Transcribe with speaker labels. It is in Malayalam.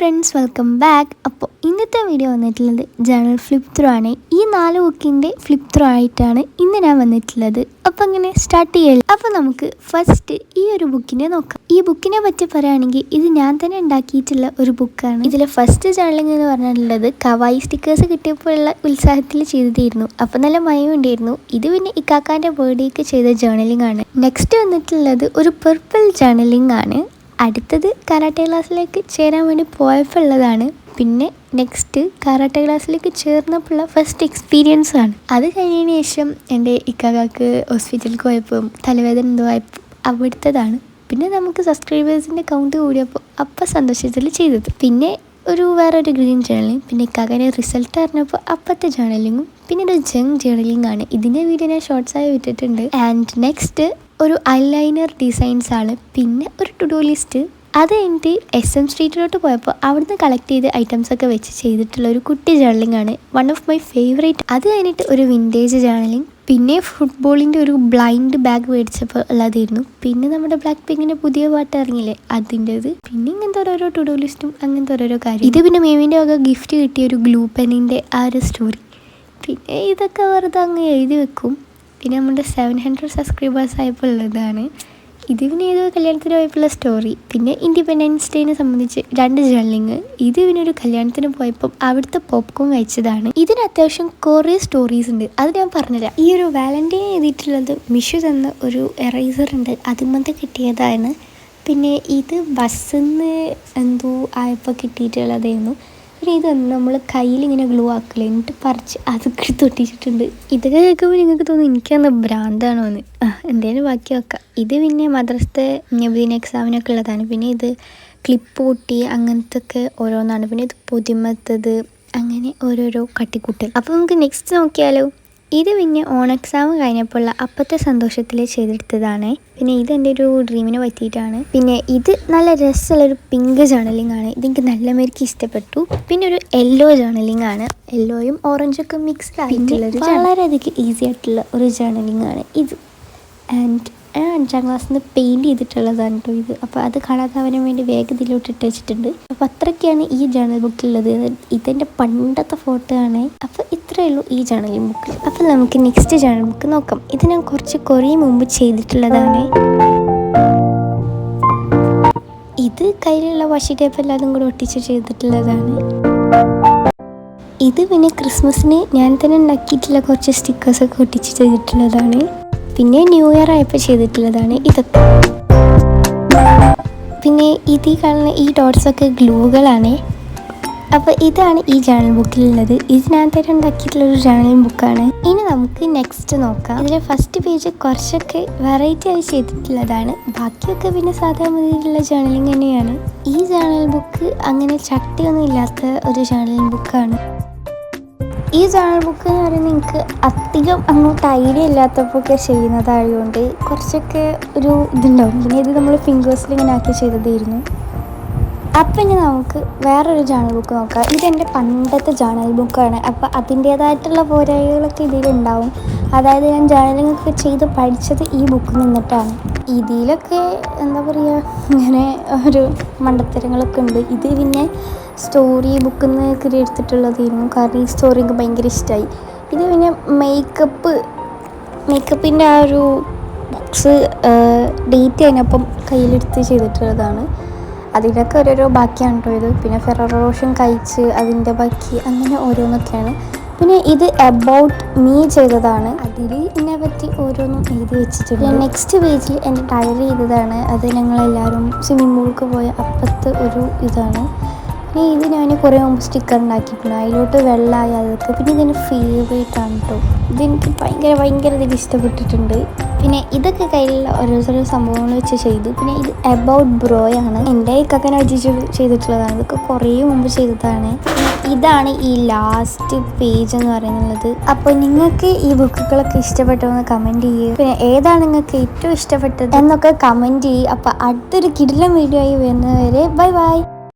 Speaker 1: Friends, welcome back. അപ്പോൾ ഇന്നത്തെ വീഡിയോ വന്നിട്ടുള്ളത് ജേണൽ ഫ്ലിപ്പ് ത്രൂ ആണ്. ഈ 4 ബുക്കിൻ്റെ ഫ്ലിപ്പ് ത്രൂ ആയിട്ടാണ് ഇന്ന് ഞാൻ വന്നിട്ടുള്ളത്. അപ്പോൾ അങ്ങനെ സ്റ്റാർട്ട് ചെയ്യൽ. അപ്പോൾ നമുക്ക് ഫസ്റ്റ് ഈ ഒരു ബുക്കിനെ നോക്കാം. ഈ ബുക്കിനെ പറ്റി പറയുകയാണെങ്കിൽ ഇത് ഞാൻ തന്നെ ഉണ്ടാക്കിയിട്ടുള്ള ഒരു ബുക്കാണ്. ഇതിൽ ഫസ്റ്റ് ജേണലിംഗ് എന്ന് പറഞ്ഞിട്ടുള്ളത് കവായി സ്റ്റിക്കേഴ്സ് കിട്ടിയപ്പോഴുള്ള ഉത്സാഹത്തിൽ ചെയ്തതായിരുന്നു. അപ്പോൾ നല്ല മയമുണ്ടായിരുന്നു. ഇത് പിന്നെ ഇക്കാക്കാൻ്റെ ബർത്ത്ഡേക്ക് ചെയ്ത ജേണലിംഗ് ആണ്. നെക്സ്റ്റ് വന്നിട്ടുള്ളത് ഒരു പർപ്പിൾ ജേണലിംഗ് ആണ്. അടുത്തത് കരാട്ടെ ക്ലാസ്സിലേക്ക് ചേരാൻ വേണ്ടി പോയപ്പോൾ ഉള്ളതാണ്. പിന്നെ നെക്സ്റ്റ് കരാട്ടെ ക്ലാസ്സിലേക്ക് ചേർന്നപ്പോഴുള്ള ഫസ്റ്റ് എക്സ്പീരിയൻസ് ആണ്. അത് കഴിഞ്ഞതിന് ശേഷം എൻ്റെ ഇക്കാക്ക് ഹോസ്പിറ്റലിൽ പോയപ്പോൾ തലവേദന എന്തോ ആയപ്പോൾ അവിടുത്തതാണ്. പിന്നെ നമുക്ക് സബ്സ്ക്രൈബേഴ്സിൻ്റെ കൗണ്ട് കൂടിയപ്പോൾ അപ്പം സന്തോഷത്തിൽ ചെയ്തത്. പിന്നെ വേറൊരു ഗ്രീൻ ജേണലിങ്, പിന്നെ ഇക്കാക്കൻ്റെ റിസൾട്ട് അറിഞ്ഞപ്പോൾ അപ്പത്തെ ജേണലിങ്ങും, പിന്നെ ഒരു ജങ് ജേണലിംഗ് ആണ്. ഇതിൻ്റെ വീഡിയോ ഞാൻ ഷോർട്സായി വിട്ടിട്ടുണ്ട്. ആൻഡ് നെക്സ്റ്റ് ഒരു ഐലൈനർ ഡിസൈൻസ് ആണ്. പിന്നെ ഒരു ടു ഡു ലിസ്റ്റ്. അത് കഴിഞ്ഞിട്ട് SM സ്ട്രീറ്റിലോട്ട് പോയപ്പോൾ അവിടുന്ന് കളക്ട് ചെയ്ത ഐറ്റംസ് ഒക്കെ വെച്ച് ചെയ്തിട്ടുള്ള ഒരു കുട്ടി ജേണലിംഗ് ആണ്. One of my favourite. അത് കഴിഞ്ഞിട്ട് ഒരു വിൻറ്റേജ് ജേണലിംഗ്. പിന്നെ ഫുട്ബോളിൻ്റെ ഒരു ബ്ലൈൻഡ് ബാഗ് മേടിച്ചപ്പോൾ ഉള്ളതായിരുന്നു. പിന്നെ നമ്മുടെ ബ്ലാക്ക് പിങ്കിൻ്റെ പുതിയ പാട്ട് ഇറങ്ങിയില്ലേ, അതിൻ്റെത്. പിന്നെ ഇങ്ങനത്തെ ഓരോരോ ടു ഡു ലിസ്റ്റും അങ്ങനത്തെ ഓരോരോ കാര്യം. ഇത് പിന്നെ മേമിൻ്റെ വക ഗിഫ്റ്റ് കിട്ടിയ ഒരു ഗ്ലൂ പെന്നിൻ്റെ ആ ഒരു സ്റ്റോറി. പിന്നെ ഇതൊക്കെ വെറുതെ അങ്ങ് എഴുതി വെക്കും. പിന്നെ നമ്മുടെ 700 സബ്സ്ക്രൈബേഴ്സ് ആയപ്പോൾ ഉള്ളതാണ്. ഇത് പിന്നെ ഏതോ കല്യാണത്തിന് പോയപ്പോഴുള്ള സ്റ്റോറി. പിന്നെ ഇൻഡിപെൻഡൻസ് ഡേനെ സംബന്ധിച്ച് 2 ജേണലിങ്. ഇത് പിന്നെ ഒരു കല്യാണത്തിന് പോയപ്പോൾ അവിടുത്തെ പോപ്കോൺ കഴിച്ചതാണ്. ഇതിന് അത്യാവശ്യം കുറേ സ്റ്റോറീസ് ഉണ്ട്, അത് ഞാൻ പറഞ്ഞുതരാം. ഈ ഒരു വാലന്റൈൻ എഴുതിയിട്ടുള്ളത് മിഷു തന്ന ഒരു എറൈസർ ഉണ്ട്, അതിമത്തെ കിട്ടിയതാണ്. പിന്നെ ഇത് ബസ്സിൽ നിന്ന് എന്തോ ആയപ്പോൾ കിട്ടിയിട്ടുള്ളതായിരുന്നു. പിന്നെ ഇത് നമ്മൾ കയ്യിലിങ്ങനെ ഗ്ലൂ ആക്കില്ല, എന്നിട്ട് പറിച്ച് അതൊക്കെ തൊട്ടിച്ചിട്ടുണ്ട്. ഇതൊക്കെ കേൾക്കുമ്പോൾ നിങ്ങൾക്ക് തോന്നും എനിക്കന്ന് ഭ്രാന്താണോ എന്ന്. എന്തേലും ബാക്കി വെക്കാം. ഇത് പിന്നെ മദ്രസത്തെ നബീൻ എക്സാമിനൊക്കെ ഉള്ളതാണ്. പിന്നെ ഇത് ക്ലിപ്പ് പൊട്ടി അങ്ങനത്തെ ഒക്കെ ഓരോന്നാണ്. പിന്നെ ഇത് പൊതിമത്തത്, അങ്ങനെ ഓരോരോ കട്ടിക്കൂട്ടൽ. അപ്പോൾ നമുക്ക് നെക്സ്റ്റ് നോക്കിയാലോ. ഇത് പിന്നെ ഓൺ എക്സാം കഴിഞ്ഞപ്പോഴുള്ള അപ്പത്തെ സന്തോഷത്തിൽ ചെയ്തെടുത്തതാണ്. പിന്നെ ഇത് എൻ്റെ ഒരു ഡ്രീമിനെ പറ്റിയിട്ടാണ്. പിന്നെ ഇത് നല്ല രസമുള്ളൊരു പിങ്ക് ജേണലിംഗ് ആണ്. ഇതെനിക്ക് നല്ല മേർക്ക് ഇഷ്ടപ്പെട്ടു. പിന്നെ ഒരു യെല്ലോ ജേണലിംഗ് ആണ്. യെല്ലോയും ഓറഞ്ചൊക്കെ മിക്സ്ഡ് ആയിട്ടുള്ളൊരു വളരെയധികം ഈസി ആയിട്ടുള്ള ഒരു ജേണലിംഗ് ആണ് ഇത്. ആൻഡ് 5ാം ക്ലാസ്സിൽ നിന്ന് പെയിൻറ് ചെയ്തിട്ടുള്ളതാണ് കേട്ടോ ഇത്. അപ്പോൾ അത് കാണാത്തവന് വേണ്ടി വേഗം ഇതിലോട്ട് ഇട്ട് വെച്ചിട്ടുണ്ട്. അപ്പോൾ അത്രയ്ക്കാണ് ഈ ജേണൽ ബുക്കിലുള്ളത്. ഇതെൻ്റെ പണ്ടത്തെ ഫോട്ടോ ആണ്. അപ്പോൾ ഇത്രയേ ഉള്ളൂ ഈ ജേണലിംഗ് ബുക്കിൽ. അപ്പോൾ നമുക്ക് നെക്സ്റ്റ് ജേണൽ ബുക്ക് നോക്കാം. ഇത് ഞാൻ കുറേ മുമ്പ് ചെയ്തിട്ടുള്ളതാണ്. ഇത് കയ്യിലുള്ള വാഷി ടേപ്പ് എല്ലാതും കൂടെ ഒട്ടിച്ച് ചെയ്തിട്ടുള്ളതാണ്. ഇത് പിന്നെ ക്രിസ്മസിന് ഞാൻ തന്നെ ഉണ്ടാക്കിയിട്ടുള്ള കുറച്ച് സ്റ്റിക്കേഴ്സൊക്കെ ഒട്ടിച്ച് ചെയ്തിട്ടുള്ളതാണ്. പിന്നെ ന്യൂ ഇയർ ആയപ്പോൾ ചെയ്തിട്ടുള്ളതാണ് ഇതൊക്കെ. പിന്നെ ഇത് കാണുന്ന ഈ ഡോട്ട്സൊക്കെ ഗ്ലൂകളാണ്. അപ്പോൾ ഇതാണ് ഈ ജേണൽ ബുക്കിലുള്ളത്. ഇത് ഞാൻ തന്നെ ഉണ്ടാക്കിയിട്ടുള്ളൊരു ജേണലിംഗ് ബുക്കാണ്. ഇനി നമുക്ക് നെക്സ്റ്റ് നോക്കാം. ഇതിലെ ഫസ്റ്റ് പേജ് കുറച്ചൊക്കെ വെറൈറ്റി ആയി ചെയ്തിട്ടുള്ളതാണ്. ബാക്കിയൊക്കെ പിന്നെ സാധാരണ ജേണലിംഗ് തന്നെയാണ്. ഈ ജേണൽ ബുക്ക് അങ്ങനെ ചട്ടിയൊന്നും ഇല്ലാത്ത ഒരു ജേണലിംഗ് ബുക്കാണ്. ഈ ജേണൽ ബുക്ക് എന്ന് പറയുന്നത് എനിക്ക് അധികം അങ്ങോട്ട് ഐഡിയ ഇല്ലാത്തപ്പോഴൊക്കെ ചെയ്യുന്നതായതുകൊണ്ട് കുറച്ചൊക്കെ ഒരു ഇതുണ്ടാവും. പിന്നെ ഇത് നമ്മൾ ഫിംഗേഴ്സിൽ ഇങ്ങനെ ആക്കി ചെയ്തതായിരുന്നു. അപ്പം ഇനി നമുക്ക് വേറൊരു ജേണൽ ബുക്ക് നോക്കാം. ഇതെൻ്റെ പണ്ടത്തെ ജേണൽ ബുക്കാണ്. അപ്പോൾ അതിൻ്റേതായിട്ടുള്ള പോരായ്മകളൊക്കെ ഇതിലുണ്ടാവും. അതായത് ഞാൻ ജേണലിംഗ് ഒക്കെ ചെയ്ത് പഠിച്ചത് ഈ ബുക്കിൽ നിന്നിട്ടാണ്. ഇതിലൊക്കെ എന്താ പറയുക, ഇങ്ങനെ ഒരു മണ്ടത്തരങ്ങളൊക്കെ ഉണ്ട്. ഇത് പിന്നെ സ്റ്റോറി ബുക്കിൽ നിന്ന് കയറി എടുത്തിട്ടുള്ളതായിരുന്നു. കാരണം ഈ സ്റ്റോറി എനിക്ക് ഭയങ്കര ഇഷ്ടമായി. ഇത് പിന്നെ മേക്കപ്പിൻ്റെ ആ ഒരു ബോക്സ് ഡേറ്റ് കഴിഞ്ഞപ്പം കയ്യിലെടുത്ത് ചെയ്തിട്ടുള്ളതാണ്. അതിനൊക്കെ ഓരോരോ ബാക്കിയാണ് കേട്ടോ ഇത്. പിന്നെ ഫെററോ റോഷൻ കഴിച്ച് അതിൻ്റെ ബാക്കി, അങ്ങനെ ഓരോന്നൊക്കെയാണ്. പിന്നെ ഇത് അബൌട്ട് മീ ചെയ്തതാണ്. അതിൽ ഇതിനെ പറ്റി ഓരോന്നും എഴുതി വെച്ചിട്ടുണ്ട്. നെക്സ്റ്റ് പേജിൽ എൻ്റെ ഡയറി ചെയ്തതാണ്. അത് ഞങ്ങളെല്ലാവരും സ്വിമ്മിംഗ് പൂളിലേക്ക് പോയ അപ്പത്തെ ഒരു ഇതാണ്. പിന്നെ ഇത് ഞാൻ കുറേ മുമ്പ് സ്റ്റിക്കർ ഉണ്ടാക്കിയിട്ടുണ്ട്. അതിലോട്ട് വെള്ളമായി അതൊക്കെ. പിന്നെ ഇതെൻ്റെ ഫേവറേറ്റ് ആണ് കേട്ടോ. ഇതെനിക്ക് ഭയങ്കര ഇതിൽ ഇഷ്ടപ്പെട്ടിട്ടുണ്ട്. പിന്നെ ഇതൊക്കെ കയ്യിലുള്ള ഓരോരോ സംഭവങ്ങൾ വെച്ച് ചെയ്തു. പിന്നെ ഇത് അബൌട്ട് ബ്രോയാണ്. എൻ്റെ കക്കനെ വെച്ച് ചെയ്തിട്ടുള്ളതാണ്. ഇതൊക്കെ കുറേ മുമ്പ് ചെയ്തതാണ്. ഇതാണ് ഈ ലാസ്റ്റ് പേജ് എന്ന് പറയുന്നത്. അപ്പോൾ നിങ്ങൾക്ക് ഈ ബുക്കുകളൊക്കെ ഇഷ്ടപ്പെട്ടോന്ന് കമൻറ്റ് ചെയ്യുക. പിന്നെ ഏതാണ് നിങ്ങൾക്ക് ഏറ്റവും ഇഷ്ടപ്പെട്ടത് എന്നൊക്കെ കമൻറ്റ് ചെയ്യുക. അപ്പോൾ അടുത്തൊരു കിടിലൻ വീഡിയോ ആയി വരുന്നവരെ ബൈ.